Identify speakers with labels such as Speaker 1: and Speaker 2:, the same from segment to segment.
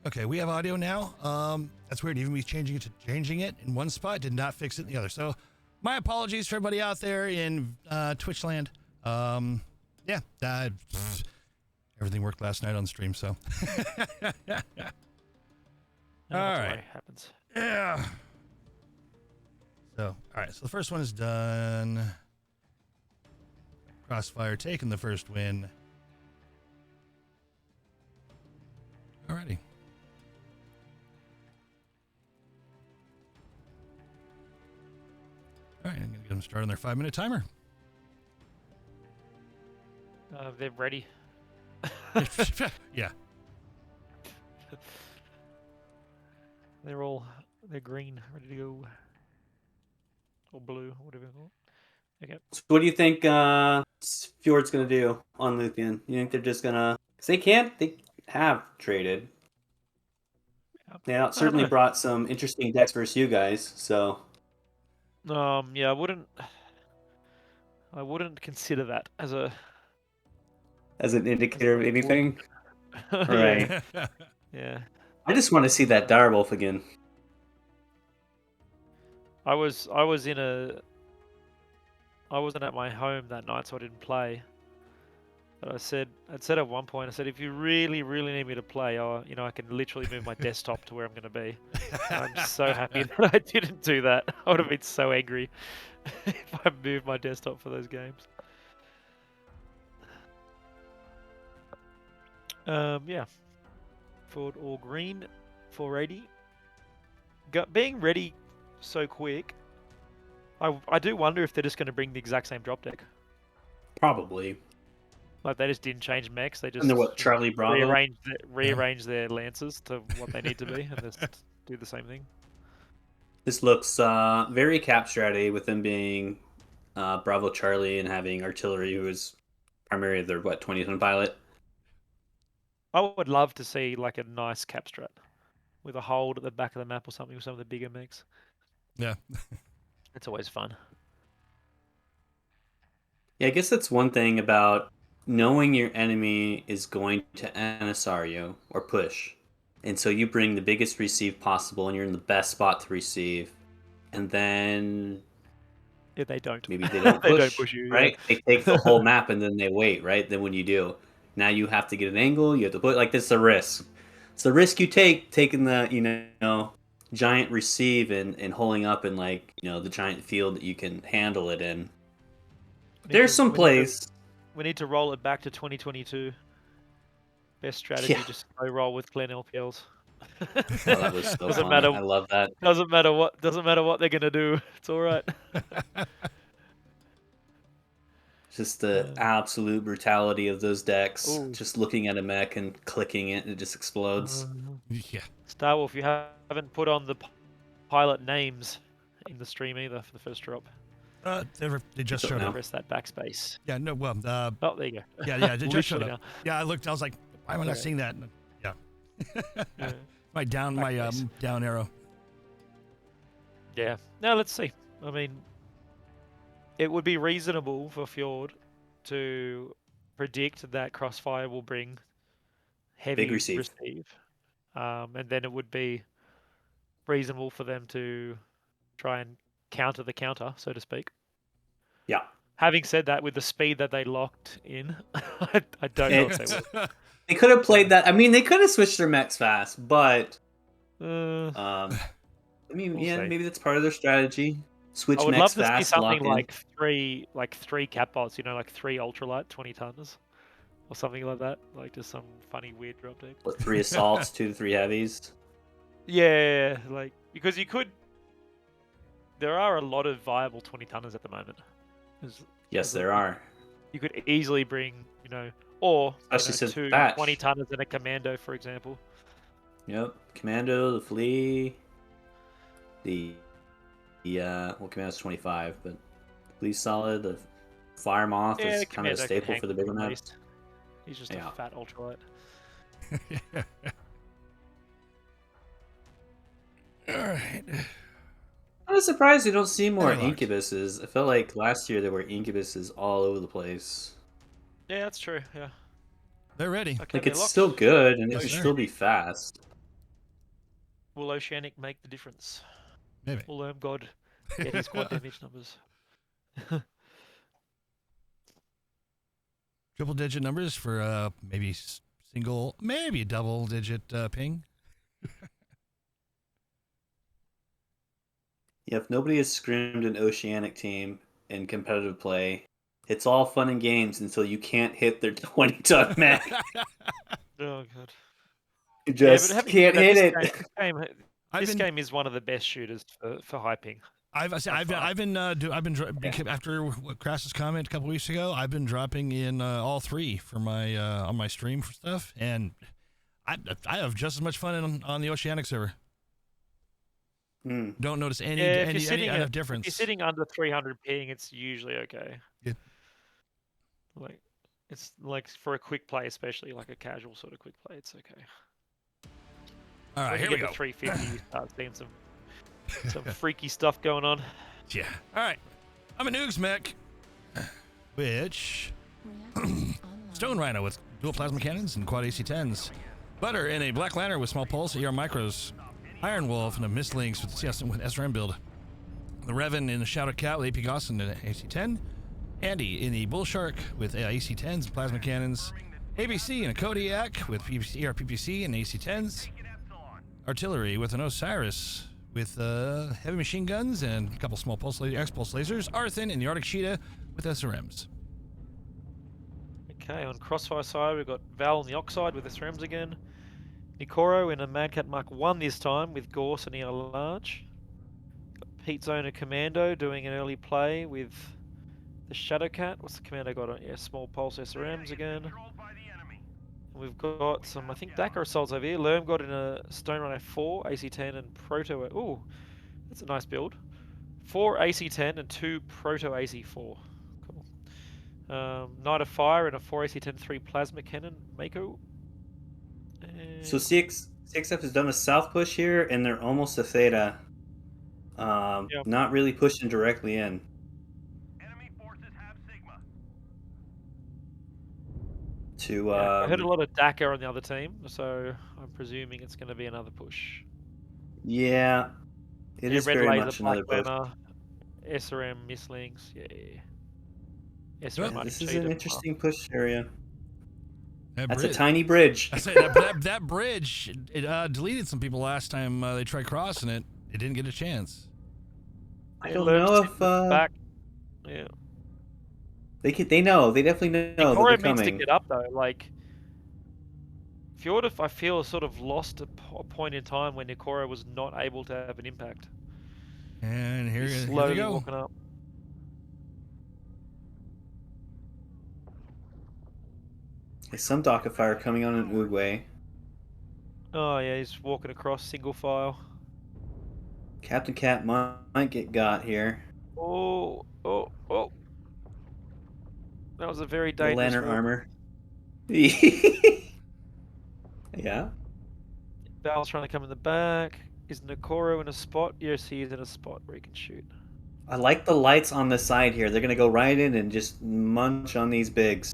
Speaker 1: Okay, we have audio now. That's weird. Even me changing it in one spot did not fix it in the other. So my apologies for everybody out there in Twitch land. Yeah, everything worked last night on stream, so. All right.
Speaker 2: Happens.
Speaker 1: Yeah. So, all right. So the first one is done. Crossfire taking the first win. Alrighty. All right, I'm gonna get them started on their 5-minute timer.
Speaker 2: They're ready.
Speaker 1: Yeah.
Speaker 2: They're green, ready to go. Or blue, whatever you call it. Okay.
Speaker 3: So what do you think Fjord's gonna do on Luthien? You think they're just gonna? Because they have traded. They certainly brought some interesting decks versus you guys. So.
Speaker 2: Yeah, I wouldn't consider that as an
Speaker 3: indicator of anything.
Speaker 2: Right. Yeah.
Speaker 3: I just want to see that direwolf again.
Speaker 2: I wasn't at my home that night, so I didn't play. But I'd said at one point, I said, if you really, really need me to play, I can literally move my desktop to where I'm going to be. I'm so happy that I didn't do that. I would have been so angry if I moved my desktop for those games. Yeah. Ford all green, 480. Being ready so quick, I do wonder if they're just going to bring the exact same drop deck.
Speaker 3: Probably.
Speaker 2: Like they just didn't change mechs. They just
Speaker 3: And what Charlie Bravo
Speaker 2: rearrange their lances to what they need to be, and just do the same thing.
Speaker 3: This looks very cap strategy with them being Bravo Charlie and having artillery, who is primarily their 20-ton pilot.
Speaker 2: I would love to see like a nice cap strat with a hold at the back of the map or something with some of the bigger mechs.
Speaker 1: Yeah.
Speaker 2: It's always fun.
Speaker 3: Yeah, I guess that's one thing about knowing your enemy is going to NSR you or push. And so you bring the biggest receive possible and you're in the best spot to receive. And then
Speaker 2: yeah, they don't.
Speaker 3: Maybe they don't push,
Speaker 2: they don't push you,
Speaker 3: right?
Speaker 2: Yeah.
Speaker 3: They take the whole map and then they wait, right? Then when you do, now you have to get an angle, you have to put like this is a risk. It's the risk you take taking the giant receive and holding up in like the giant field that you can handle it in. There's some plays.
Speaker 2: We need to roll it back to 2022. Best strategy, just go roll with Glen LPLs.
Speaker 3: That was so fun. I love that.
Speaker 2: Doesn't matter what they're gonna do. It's all right.
Speaker 3: Just the absolute brutality of those decks. Ooh. Just looking at a mech and clicking it, and it just explodes.
Speaker 1: Yeah.
Speaker 2: Starwolf, you haven't put on the pilot names in the stream either for the first drop.
Speaker 1: They just showed up.
Speaker 2: Press that backspace.
Speaker 1: Yeah, no, well,
Speaker 2: oh, there you go.
Speaker 1: Yeah, they just showed up. Yeah, I looked. I was like, why am I not seeing that? Yeah. my down arrow.
Speaker 2: Yeah. Now let's see. I mean, it would be reasonable for Fjord to predict that Crossfire will bring heavy
Speaker 3: big receive.
Speaker 2: And then it would be reasonable for them to try and counter the counter, so to speak.
Speaker 3: Yeah.
Speaker 2: Having said that, with the speed that they locked in, I don't know if they will.
Speaker 3: They could have played that. I mean, they could have switched their mechs fast, but I mean, maybe that's part of their strategy. Switch mechs fast. I would love to see something
Speaker 2: like three cat bots, like 3 ultralight 20 tons, or something like that. Like just some funny weird drop deck.
Speaker 3: What, 3 assaults, 2 to 3 heavies?
Speaker 2: Yeah, like because you could. There are a lot of viable 20-tonners at the moment.
Speaker 3: Yes, there are.
Speaker 2: You could easily bring, or 2 20-tonners and a commando, for example.
Speaker 3: Yep, commando, the flea, commando's 25, but flea's solid. The fire moth is kind of a staple for the bigger maps.
Speaker 2: He's just a fat ultralight.
Speaker 1: All right.
Speaker 3: I was surprised you don't see more incubuses. I felt like last year there were incubuses all over the place.
Speaker 2: Yeah, that's true. Yeah,
Speaker 1: they're ready.
Speaker 2: Okay,
Speaker 3: like it's still good and it should still be fast.
Speaker 2: Will Oceanic make the difference?
Speaker 1: Maybe.
Speaker 2: Will God get his quad damage numbers?
Speaker 1: Triple digit numbers for maybe single, maybe double digit ping.
Speaker 3: Yeah, if nobody has scrimmed an Oceanic team in competitive play, it's all fun and games until you can't hit their 20-ton mag.
Speaker 2: Oh god.
Speaker 3: You just
Speaker 2: having
Speaker 3: can't
Speaker 2: said that,
Speaker 3: hit it.
Speaker 2: This game is one of the best shooters for hyping.
Speaker 1: I've been after Crass's comment a couple weeks ago, I've been dropping in all three for my on my stream for stuff, and I have just as much fun on the Oceanic server. Don't notice any difference.
Speaker 2: If you're sitting under 300 ping, it's usually okay.
Speaker 1: Yeah.
Speaker 2: Like it's like for a quick play, especially like a casual sort of quick play, it's okay.
Speaker 1: All right,
Speaker 2: when
Speaker 1: here
Speaker 2: you
Speaker 1: we
Speaker 2: get
Speaker 1: go.
Speaker 2: to 350, you start seeing some freaky stuff going on.
Speaker 1: Yeah. All right. I'm a Noogs mech, which Stone Rhino with dual plasma cannons and quad AC-10s. Butter in a Black Lantern with small pulse ER micros. Iron Wolf and a Mistlings with SRM build. The Revan in the Shadow Cat with AP Goss and an AC-10. Andy in the Bull Shark with AC-10s and plasma cannons. ABC in a Kodiak with PPC and AC-10s. Artillery with an Osiris with heavy machine guns and a couple small X-pulse lasers. Arthin in the Arctic Cheetah with SRMs.
Speaker 2: Okay, on Crossfire side, we've got Val on the Oxide with SRMs again. Nikoro in a Mad Cat Mark 1 this time with Gorse and ER Large. Got Pete Zona Commando doing an early play with the Shadow Cat. What's the Commando got on? Yeah, small pulse SRMs again. We've got some, I think, Dakar assaults over here. Lerm got in a Stone Runner 4, AC-10 and Proto. Ooh, that's a nice build. 4 AC-10 and 2 Proto AC-4. Cool. Knight of Fire and a 4 AC-10 3 Plasma Cannon, Mako. And
Speaker 3: So CXF has done a south push here, and they're almost to theta.
Speaker 2: Yep.
Speaker 3: Not really pushing directly in.
Speaker 4: Enemy forces have Sigma.
Speaker 2: I heard a lot of Dakar on the other team, so I'm presuming it's going to be another push.
Speaker 3: Yeah, it is
Speaker 2: Red
Speaker 3: very
Speaker 2: Laser,
Speaker 3: much another
Speaker 2: Black
Speaker 3: push.
Speaker 2: Banner, SRM, Mistlings, yeah. SRM
Speaker 3: Yeah, this is
Speaker 2: Cheetah.
Speaker 3: an interesting push area. That's
Speaker 1: bridge.
Speaker 3: a tiny bridge.
Speaker 1: I say that bridge, it deleted some people last time they tried crossing it. It didn't get a chance.
Speaker 3: I don't know if
Speaker 2: back. Yeah.
Speaker 3: They know. They definitely know that they're coming.
Speaker 2: Needs to get up though. Like Fjord, I feel, sort of lost a point in time when Nikoro was not able to have an impact.
Speaker 1: And here
Speaker 2: slowly
Speaker 1: they go.
Speaker 2: Walking up.
Speaker 3: There's some Dock Fire coming on in Uruguay.
Speaker 2: Oh yeah, he's walking across single file.
Speaker 3: Captain Cat might get got here.
Speaker 2: Oh. That was a very
Speaker 3: The
Speaker 2: dangerous
Speaker 3: lantern
Speaker 2: walk.
Speaker 3: armor. Yeah.
Speaker 2: Val's trying to come in the back. Is Nikoro in a spot? Yes, he is in a spot where he can shoot.
Speaker 3: I like the lights on the side here. They're gonna go right in and just munch on these bigs.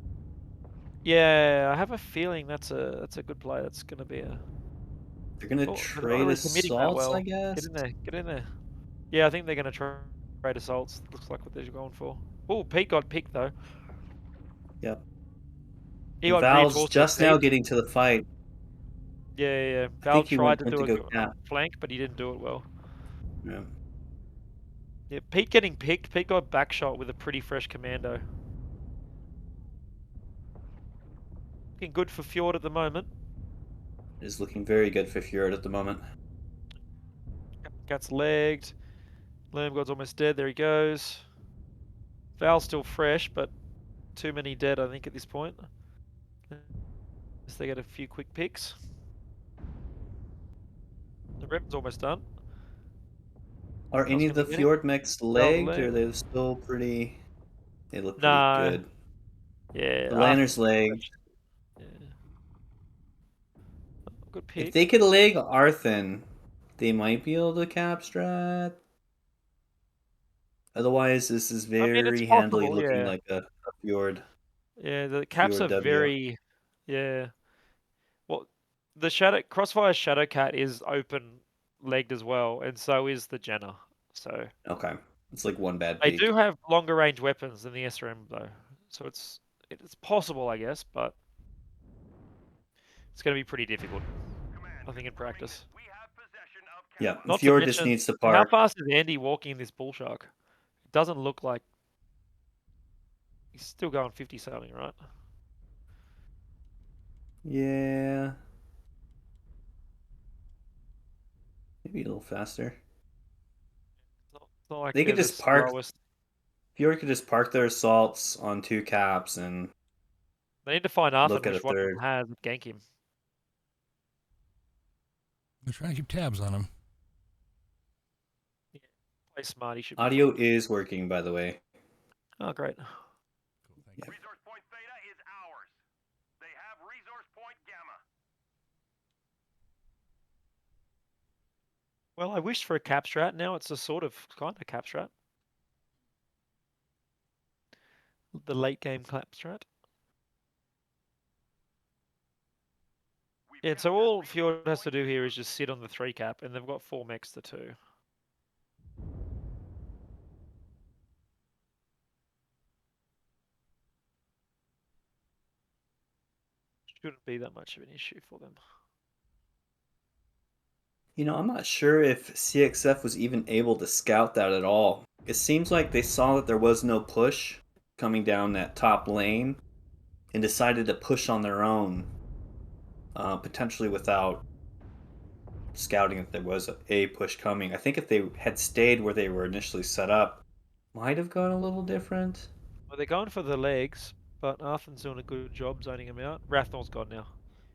Speaker 2: Yeah, I have a feeling that's a good play. That's gonna be a.
Speaker 3: They're gonna trade assaults, I guess.
Speaker 2: Get in there. Yeah, I think they're gonna trade assaults. Looks like what they're going for. Oh, Pete got picked though.
Speaker 3: Yep.
Speaker 2: Val's
Speaker 3: just now getting to the fight.
Speaker 2: Yeah.
Speaker 3: I
Speaker 2: Val
Speaker 3: think he
Speaker 2: tried to
Speaker 3: went
Speaker 2: do
Speaker 3: to go
Speaker 2: a
Speaker 3: cap.
Speaker 2: flank, but he didn't do it well.
Speaker 3: Yeah.
Speaker 2: Yeah, Pete getting picked. Pete got backshot with a pretty fresh commando. Looking good for Fjord at the moment.
Speaker 3: Is looking very good for Fjord at the moment.
Speaker 2: Cat's legged. Lermgod's almost dead. There he goes. Val's still fresh, but too many dead, I think, at this point. Unless they get a few quick picks. The rep's almost done.
Speaker 3: Are any of the Fjord mechs legged, or are they still pretty... They look pretty good.
Speaker 2: Yeah.
Speaker 3: The Lanter's legged.
Speaker 2: Yeah. Good pick.
Speaker 3: If they could leg Arthin, they might be able to cap strat. Otherwise, this is very handily looking like a Fjord.
Speaker 2: Yeah, the caps are very... Yeah. Well, the Crossfire Shadow Cat is open legged as well, and so is the Jenna. So
Speaker 3: Okay. It's like one bad
Speaker 2: they
Speaker 3: peak.
Speaker 2: do have longer range weapons than the SRM though, so it's possible, I guess, but it's going to be pretty difficult, I think, in practice.
Speaker 4: We have possession of
Speaker 3: Yeah.
Speaker 2: Not to
Speaker 3: Fjord just
Speaker 2: mention,
Speaker 3: needs to
Speaker 2: how
Speaker 3: park.
Speaker 2: fast is Andy walking in this bull shark? It doesn't look like he's still going 50 something, right?
Speaker 3: Yeah. Maybe a little faster.
Speaker 2: It's not like
Speaker 3: They
Speaker 2: they're
Speaker 3: could
Speaker 2: the
Speaker 3: just park.
Speaker 2: slowest.
Speaker 3: Fjord could just park their assaults on 2 caps and
Speaker 2: They need to find Arthur,
Speaker 3: look at a
Speaker 2: which one of them
Speaker 3: third.
Speaker 2: has, and gank him.
Speaker 1: We're trying to keep tabs on him.
Speaker 2: Play smart, he should be
Speaker 3: Audio
Speaker 2: fine.
Speaker 3: is working, by the way.
Speaker 2: Oh, great.
Speaker 1: Cool, thank you.
Speaker 4: resource point Theta is ours. They have resource point Gamma.
Speaker 2: Well, I wished for a cap strat. Now it's a sort of kind of cap strat. The late game cap strat. Yeah, so all Fjord has to do here is just sit on the 3 cap, and they've got 4 mechs to 2. Shouldn't be that much of an issue for them.
Speaker 3: You know, I'm not sure if CXF was even able to scout that at all. It seems like they saw that there was no push coming down that top lane and decided to push on their own, potentially without scouting if there was a push coming. I think if they had stayed where they were initially set up, might have gone a little different.
Speaker 2: Well, they're going for the legs, but Arthur's doing a good job zoning him out. Rathnall's gone now.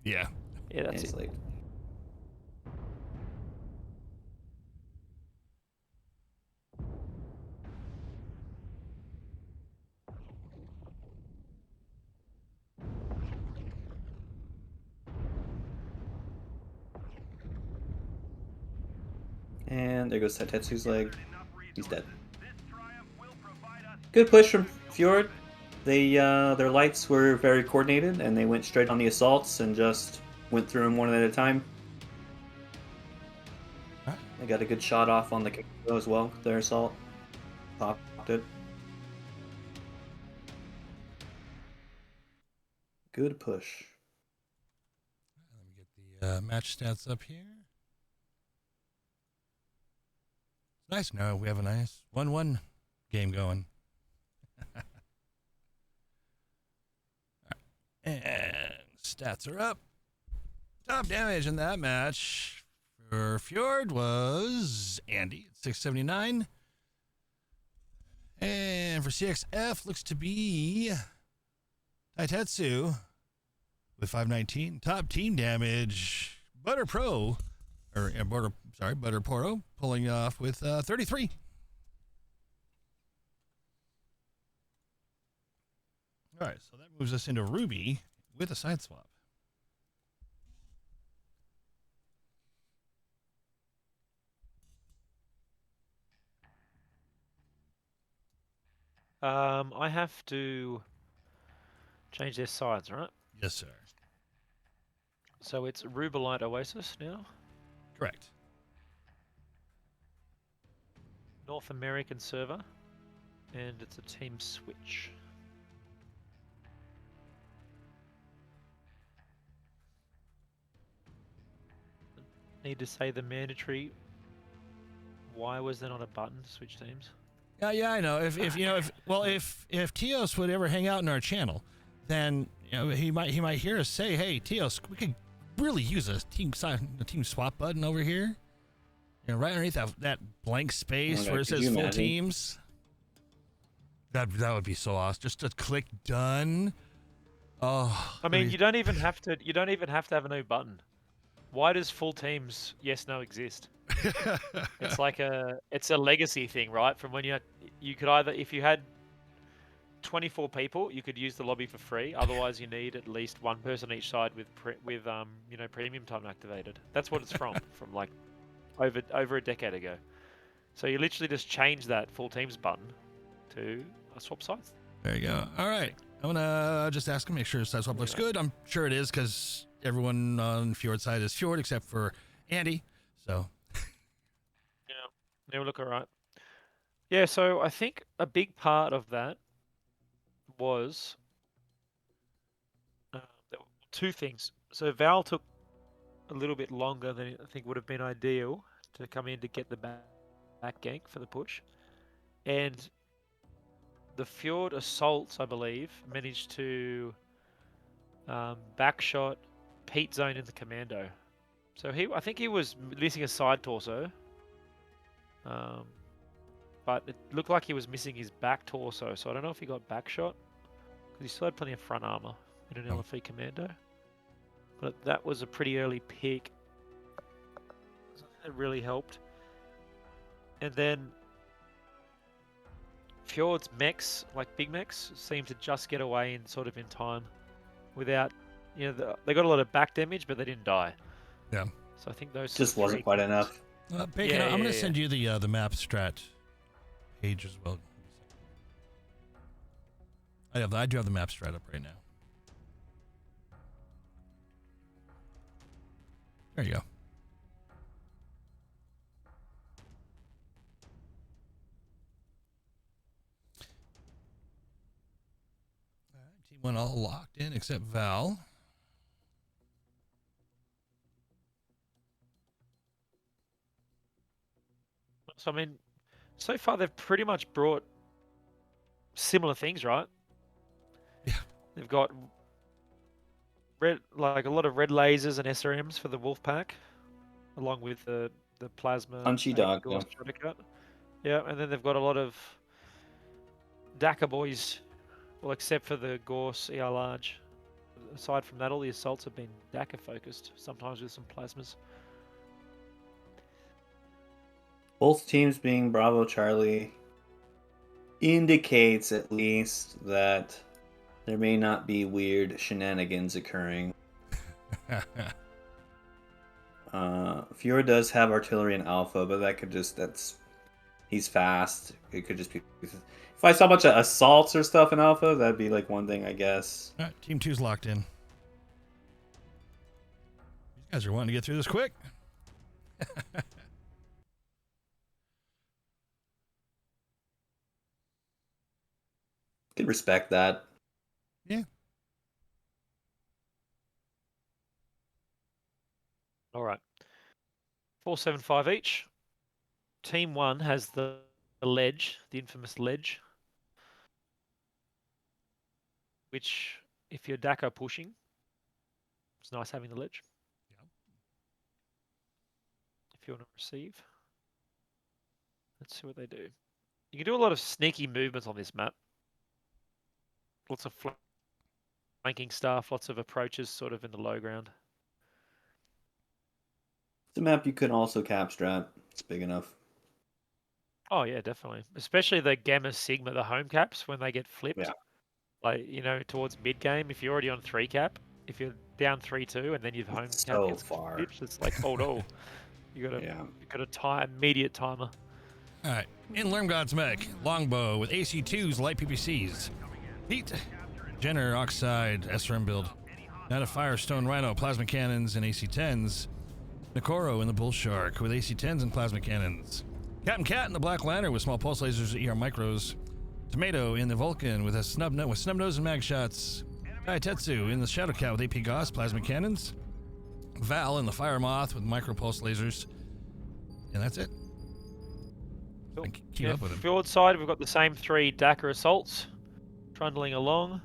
Speaker 1: Yeah.
Speaker 2: Yeah, that's
Speaker 3: It's
Speaker 2: it.
Speaker 3: like, and there goes Tatetsu's leg. He's dead.
Speaker 4: This triumph will provide us
Speaker 3: Good push from Fjord. They their lights were very coordinated, and they went straight on the assaults and just went through them one at a time.
Speaker 1: Alright.
Speaker 3: They got a good shot off on the Kiko as well. Their assault popped it. Good push.
Speaker 1: Let me get the match stats up here. It's nice. No, we have a nice 1-1 game going. And stats are up. Top damage in that match for Fjord was Andy at 679. And for CXF looks to be Taitetsu with 519. Top team damage, Butter Poro pulling off with 33. All right, so that moves us into Ruby with a side swap.
Speaker 2: I have to change their sides, right?
Speaker 1: Yes, sir.
Speaker 2: So it's Rubalite Oasis now.
Speaker 1: Correct.
Speaker 2: North American server. And it's a team switch. Need to say the mandatory. Why was there not a button to switch teams?
Speaker 1: Yeah, I know. If Teos would ever hang out in our channel, then he might hear us say, "Hey, Teos, we could really use a team swap button over here." Right underneath that blank space
Speaker 3: Oh,
Speaker 1: where it
Speaker 3: could
Speaker 1: says
Speaker 3: you
Speaker 1: full
Speaker 3: imagine?
Speaker 1: teams. That would be so awesome. Just to click done. Oh,
Speaker 2: I mean, you don't even have to have a new button. Why does full teams yes no exist? It's like it's a legacy thing, right? From when you could either, if you had 24 people, you could use the lobby for free. Otherwise, you need at least one person each side with premium time activated. That's what it's from like over a decade ago. So you literally just change that full teams button to swap sides.
Speaker 1: There you go. All right. I'm gonna just ask him, make sure side swap looks good. I'm sure it is because everyone on Fjord's side is Fjord except for Andy. So
Speaker 2: It'll look alright. Yeah, so I think a big part of that was there were two things. So Val took a little bit longer than I think would have been ideal to come in to get the back gank for the push. And the Fjord Assaults, I believe, managed to backshot Pete Zone in the commando. So I think he was missing a side torso. But it looked like he was missing his back torso, so I don't know if he got backshot. Because he still had plenty of front armor in an LFE commando. But that was a pretty early pick. So that really helped. And then Fjord's mechs, like big mechs, seemed to just get away in time without, they got a lot of back damage, but they didn't die.
Speaker 1: Yeah.
Speaker 2: So I think those
Speaker 3: Just wasn't quite enough.
Speaker 1: Bacon, I'm going to send you the map strat page as well. I do have the map strat up right now. There you go. All right, team 1 all locked in except Val.
Speaker 2: So, I mean, so far they've pretty much brought similar things, right?
Speaker 1: Yeah.
Speaker 2: They've got a lot of red lasers and SRMs for the wolf pack, along with the plasma.
Speaker 3: Punchy dog,
Speaker 2: Gorse Shotgun. Yeah, and then they've got a lot of DACA boys, well, except for the Gorse ER large. Aside from that, all the assaults have been DACA focused, sometimes with some plasmas.
Speaker 3: Both teams being Bravo Charlie indicates at least that there may not be weird shenanigans occurring. Fjord does have artillery and alpha, but that could he's fast. It could just be. If I saw a bunch of assaults or stuff in alpha, that'd be like one thing, I guess.
Speaker 1: All right, team 2's locked in. These guys are wanting to get through this quick.
Speaker 3: Could respect that.
Speaker 1: Yeah.
Speaker 2: All right. 475 each. Team 1 has the ledge, the infamous ledge, which, if you're DACA pushing, it's nice having the ledge.
Speaker 1: Yeah.
Speaker 2: If you want to receive. Let's see what they do. You can do a lot of sneaky movements on this map. Lots of flanking stuff, lots of approaches sort of in the low ground.
Speaker 3: It's a map you could also cap strat. It's big enough.
Speaker 2: Oh, yeah, definitely. Especially the Gamma Sigma, the home caps, when they get flipped.
Speaker 3: Yeah.
Speaker 2: Like, towards mid game, if you're already on 3 cap, if you're down 3-2 and then your home cap
Speaker 3: So
Speaker 2: gets
Speaker 3: far.
Speaker 2: flipped, it's like, oh no. You got a immediate timer.
Speaker 1: All right. In Lermgod's mech, longbow with AC2s, light PPCs. Pete, Jenner, Oxide, SRM build. Not a Firestone Rhino, plasma cannons and AC10s. Nakoro in the Bull Shark with AC10s and plasma cannons. Captain Cat in the Black Lantern with small pulse lasers, ER micros. Tomato in the Vulcan with snub nose and mag shots. Daitetsu in the Shadow Cat with AP Gauss, plasma cannons. Val in the Fire Moth with micro pulse lasers. And that's it.
Speaker 2: Cool.
Speaker 1: Keep up with him.
Speaker 2: Fjord side, we've got the same 3 DACA assaults trundling along.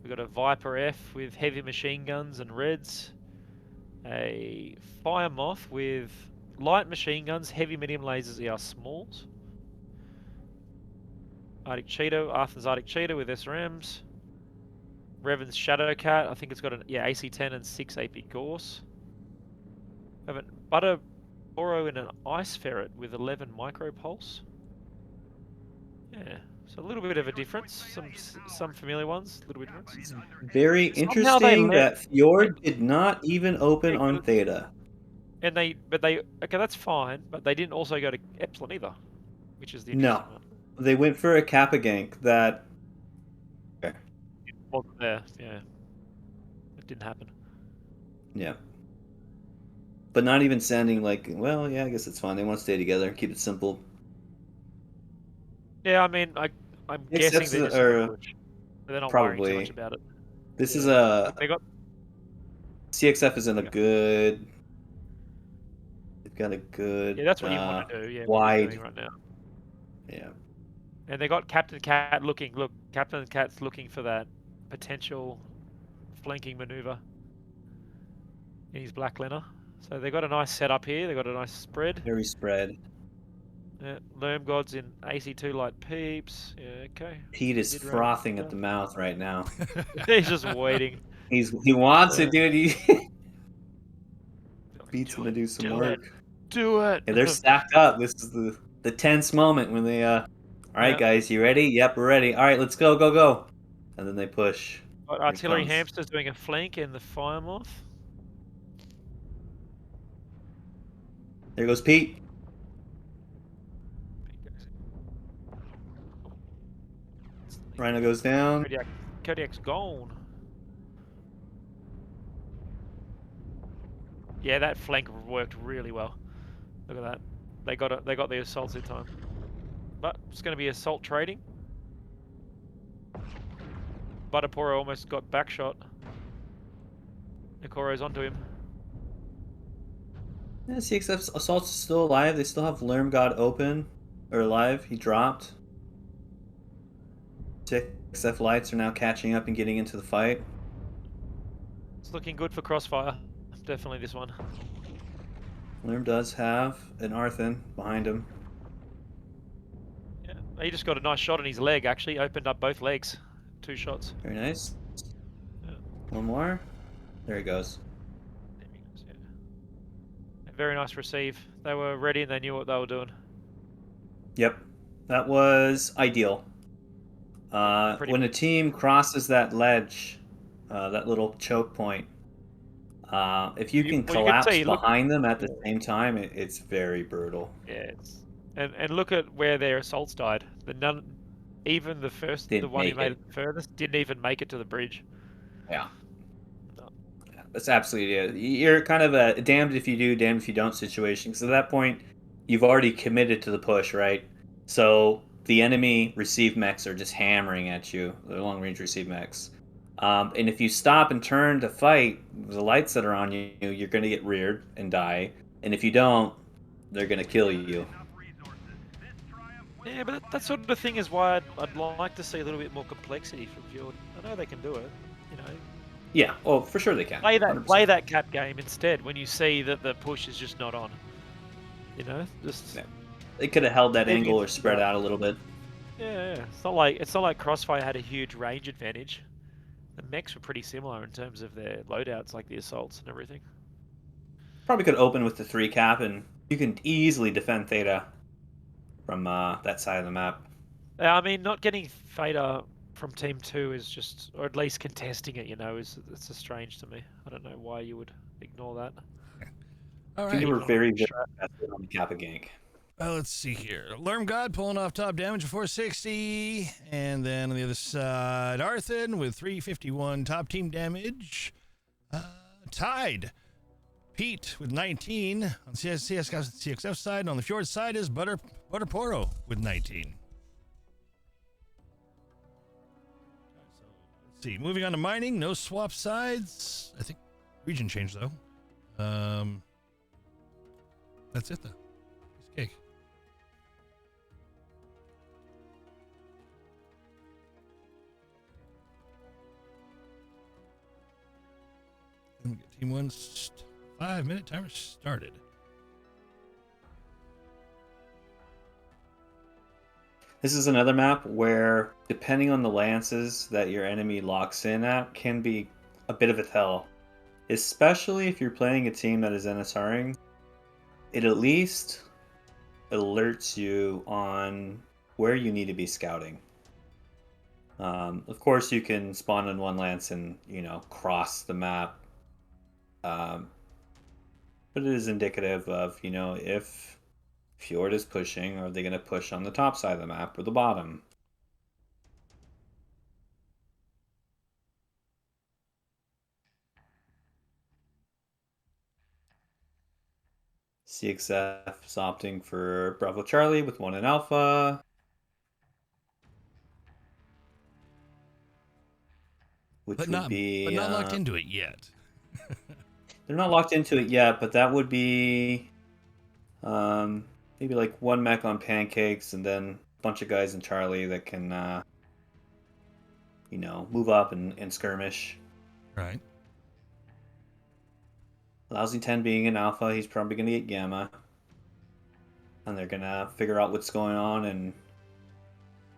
Speaker 2: We've got a Viper F with heavy machine guns and reds. A Fire Moth with light machine guns, heavy medium lasers, ER smalls. Arctic Cheetah, Arthan's Arctic Cheetah with SRMs. Revan's Shadow Cat, I think it's got an AC10 and 6 AP Gorse. We have a Butter Oro in an Ice Ferret with 11 micro pulse. Yeah, so a little bit of a difference. Some familiar ones, a little bit different.
Speaker 3: Very interesting that Fjord did not even open on Theta.
Speaker 2: And okay, that's fine, but they didn't also go to Epsilon either, which is the interesting one.
Speaker 3: They went for a Kappa gank that...
Speaker 2: It wasn't there, yeah. It didn't happen.
Speaker 3: Yeah. but not even sounding like, well, yeah, I guess it's fine. They want to stay together, keep it simple.
Speaker 2: Yeah, I mean, I'm guessing
Speaker 3: Except
Speaker 2: they're just
Speaker 3: or
Speaker 2: gonna push. But they're not worrying too much
Speaker 3: probably
Speaker 2: about it.
Speaker 3: this is
Speaker 2: Yeah.
Speaker 3: a
Speaker 2: They got
Speaker 3: CXF is in a
Speaker 2: Yeah.
Speaker 3: good. They've got a good
Speaker 2: Yeah, that's what you want to do. Yeah, what you're doing
Speaker 3: wide.
Speaker 2: right now.
Speaker 3: Yeah,
Speaker 2: And they got Captain Cat looking. Look, Captain Cat's looking for that potential flanking maneuver in his Black Lena. So they got a nice setup here. They got a nice spread.
Speaker 3: very spread.
Speaker 2: Yeah, Lerm Gods in AC2 light peeps. Yeah, okay.
Speaker 3: Pete is
Speaker 2: Mid range
Speaker 3: frothing at
Speaker 2: stuff.
Speaker 3: the mouth right now.
Speaker 2: He's just waiting.
Speaker 3: He wants it, dude. Pete's
Speaker 2: Do
Speaker 3: gonna
Speaker 2: it,
Speaker 3: do some
Speaker 2: do it,
Speaker 3: work.
Speaker 2: do it.
Speaker 3: Yeah, they're stacked up. This is the tense moment when they All right,
Speaker 2: Yeah.
Speaker 3: guys, you ready? Yep, we're ready. All right, let's go, go, go. And then they push.
Speaker 2: Got
Speaker 3: Here it
Speaker 2: Artillery
Speaker 3: comes.
Speaker 2: Hamsters doing a flank in the Fire Moth.
Speaker 3: There goes Pete. Rhino goes down.
Speaker 2: Kodiak's gone. Yeah, that flank worked really well. Look at that. They got the assaults in time. But it's going to be assault trading. Butterporo almost got backshot. Nikoro's onto him.
Speaker 3: Yeah, CXF's assault's still alive. They still have Lerm God open or alive. He dropped. CXF lights are now catching up and getting into the fight.
Speaker 2: It's looking good for Crossfire. Definitely this one.
Speaker 3: Lerm does have an Arthen behind him.
Speaker 2: Yeah, he just got a nice shot on his leg. Actually, opened up both legs. 2 shots.
Speaker 3: Very nice.
Speaker 2: Yeah.
Speaker 3: One more. There he goes.
Speaker 2: There he goes, yeah. A very nice receive. They were ready and they knew what they were doing.
Speaker 3: Yep, that was ideal. When a team crosses that ledge, that little choke point, if you can
Speaker 2: Well, you can
Speaker 3: collapse
Speaker 2: see. Look.
Speaker 3: behind them at the
Speaker 2: Yeah.
Speaker 3: same time, it's very brutal.
Speaker 2: Yeah, and look at where their assaults died. Even the
Speaker 3: Didn't
Speaker 2: one who
Speaker 3: make
Speaker 2: made
Speaker 3: it.
Speaker 2: it furthest, didn't even make it to the bridge.
Speaker 3: Yeah.
Speaker 2: No.
Speaker 3: Yeah, that's absolutely it. You're kind of a damned if you do, damned if you don't situation. Because at that point, you've already committed to the push, right? So the enemy receive mechs are just hammering at you, the long range receive mechs. And if you stop and turn to fight, the lights that are on you, you're going to get reared and die. And if you don't, they're going to kill you.
Speaker 2: Yeah, but that sort of thing is why I'd like to see a little bit more complexity from Fjord. I know they can do it, you know.
Speaker 3: Yeah, well, for sure they can.
Speaker 2: Play
Speaker 3: 100%.
Speaker 2: that cap game instead when you see that the push is just not on. You know, just
Speaker 3: Yeah. They could have held that
Speaker 2: leaving
Speaker 3: angle
Speaker 2: it
Speaker 3: or spread out a little bit.
Speaker 2: Yeah, it's not like Crossfire had a huge range advantage. The mechs were pretty similar in terms of their loadouts, like the assaults and everything.
Speaker 3: Probably could open with the 3 cap, and you can easily defend Theta from that side of the map.
Speaker 2: I mean, not getting Theta from Team 2 is just, or at least contesting it, you know, it's just strange to me. I don't know why you would ignore that.
Speaker 1: All
Speaker 3: I think
Speaker 1: right.
Speaker 3: they were very, very
Speaker 2: Strat.
Speaker 3: invested on the Kappa gank.
Speaker 1: Let's see here. Lerm God pulling off top damage of 460. And then on the other side, Arthen with 351 top team damage. Tied. Pete with 19 on CXF side. On the Fjord side is Butterporo with 19. Let's see. Moving on to mining. No swap sides. I think region change though. That's it though. Piece of cake. Let me get team 1's 5-minute timer started.
Speaker 3: This is another map where, depending on the lances that your enemy locks in at, can be a bit of a tell. Especially if you're playing a team that is NSRing, it at least alerts you on where you need to be scouting. Of course, you can spawn on one lance and, cross the map. But it is indicative of, if Fjord is pushing, are they going to push on the top side of the map or the bottom? CXF is opting for Bravo Charlie with 1 in Alpha. Which
Speaker 1: But
Speaker 3: would
Speaker 1: not
Speaker 3: be...
Speaker 1: locked into it yet.
Speaker 3: They're not locked into it yet, but that would be maybe like 1 mech on Pancakes and then a bunch of guys in Charlie that can, move up and skirmish.
Speaker 1: Right.
Speaker 3: Lousy 10 being in Alpha, he's probably going to get Gamma. And they're going to figure out what's going on and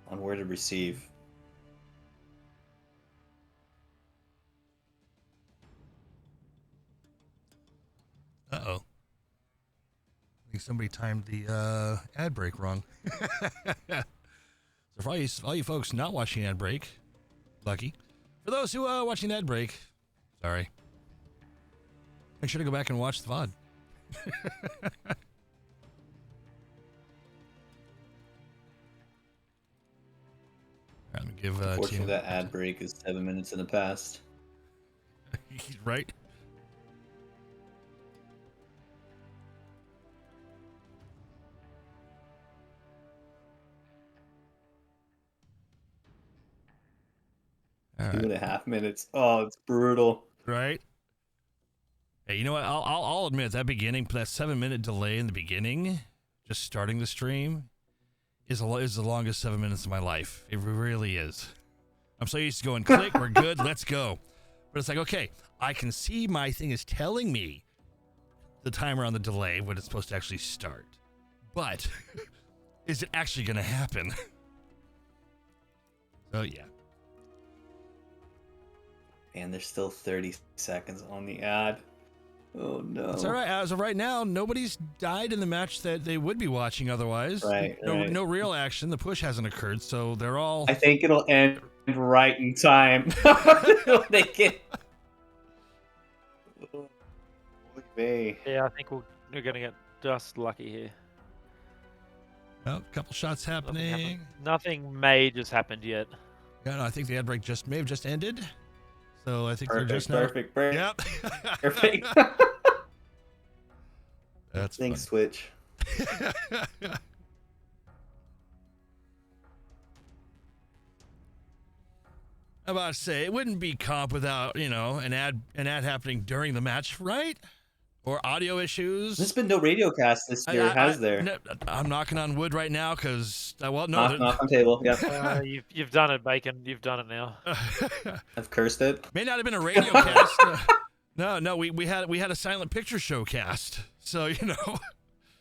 Speaker 3: on where to receive.
Speaker 1: Uh-oh. I think somebody timed the ad break wrong. So for all you folks not watching ad break, lucky. For those who are watching ad break, sorry. Make sure to go back and watch the VOD. All right, let me give
Speaker 3: Unfortunately,
Speaker 1: TM
Speaker 3: that ad break is 7 minutes in the past.
Speaker 1: right? All
Speaker 3: 2.5 minutes. Oh, it's brutal.
Speaker 1: Right? Hey, you know what? I'll admit that beginning, that 7-minute delay in the beginning, just starting the stream, is the longest 7 minutes of my life. It really is. I'm so used to going, click, we're good, let's go. But it's like, okay, I can see my thing is telling me the timer on the delay when it's supposed to actually start. But is it actually going to happen? So, yeah.
Speaker 3: And there's still 30 seconds on the ad. Oh, no.
Speaker 1: It's all right. As of right now, nobody's died in the match that they would be watching otherwise.
Speaker 3: Right.
Speaker 1: No real action. The push hasn't occurred, so they're all...
Speaker 3: I think it'll end right in time. They get... Oh, boy.
Speaker 2: Yeah, I think we're going to get just lucky here.
Speaker 1: Well, a couple shots happening.
Speaker 2: Nothing major's happened yet.
Speaker 1: Yeah, no, I think the ad break may have just ended. So I think they're
Speaker 3: Perfect,
Speaker 1: just now...
Speaker 3: perfect, perfect.
Speaker 1: Yep.
Speaker 3: Perfect.
Speaker 1: That's
Speaker 3: Thanks,
Speaker 1: funny.
Speaker 3: Twitch.
Speaker 1: I'm about to say, it wouldn't be comp without, an ad happening during the match, right? Or audio issues.
Speaker 3: There's been no radio cast this year, has there?
Speaker 1: No, I'm knocking on wood right now because,
Speaker 3: Knock on table. Yep.
Speaker 2: You've done it, Bacon. You've done it now.
Speaker 3: I've cursed it.
Speaker 1: May not have been a radio cast. No, we had a silent picture show cast. So,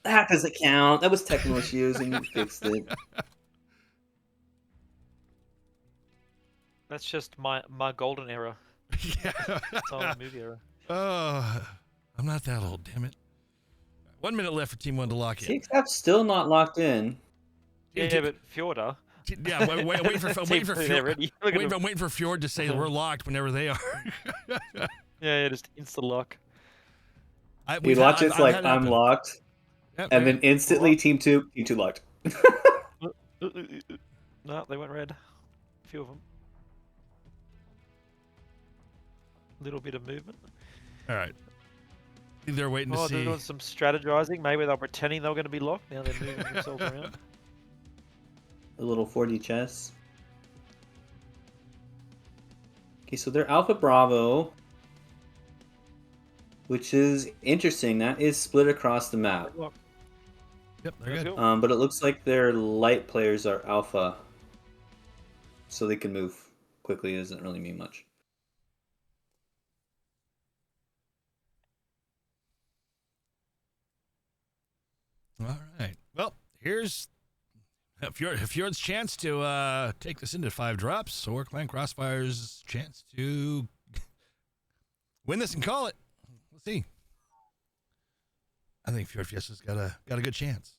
Speaker 3: That doesn't count. That was technical issues and you fixed it.
Speaker 2: That's just my golden era.
Speaker 1: Yeah.
Speaker 2: It's all movie era.
Speaker 1: Oh, I'm not that old, damn it. 1 minute left for Team 1 to lock in.
Speaker 3: CXF's still not locked in.
Speaker 2: Yeah, but Fjorda.
Speaker 1: Yeah, wait for Fjord. I'm waiting for Fjord to say that we're locked whenever they are.
Speaker 2: Yeah, just insta lock.
Speaker 3: We'd watch it's like I'm locked,
Speaker 1: Yep,
Speaker 3: and then instantly team two locked.
Speaker 2: No, they went red. A few of them. Little bit of movement.
Speaker 1: All right. They're waiting to see.
Speaker 2: They're doing some strategizing. Maybe they're pretending they were going to be locked. Now they're moving themselves around.
Speaker 3: A little 4D chess. Okay, so they're Alpha Bravo, which is interesting. That is split across the map.
Speaker 1: Yep, they're
Speaker 2: Let's
Speaker 1: good.
Speaker 2: go.
Speaker 3: But it looks like their light players are Alpha, so they can move quickly. It doesn't really mean much.
Speaker 1: All right. Well, here's Fjord's chance to take this into 5 drops, or Clan Crossfire's chance to win this and call it. Let's see. I think Fjord Fiesta's got a good chance.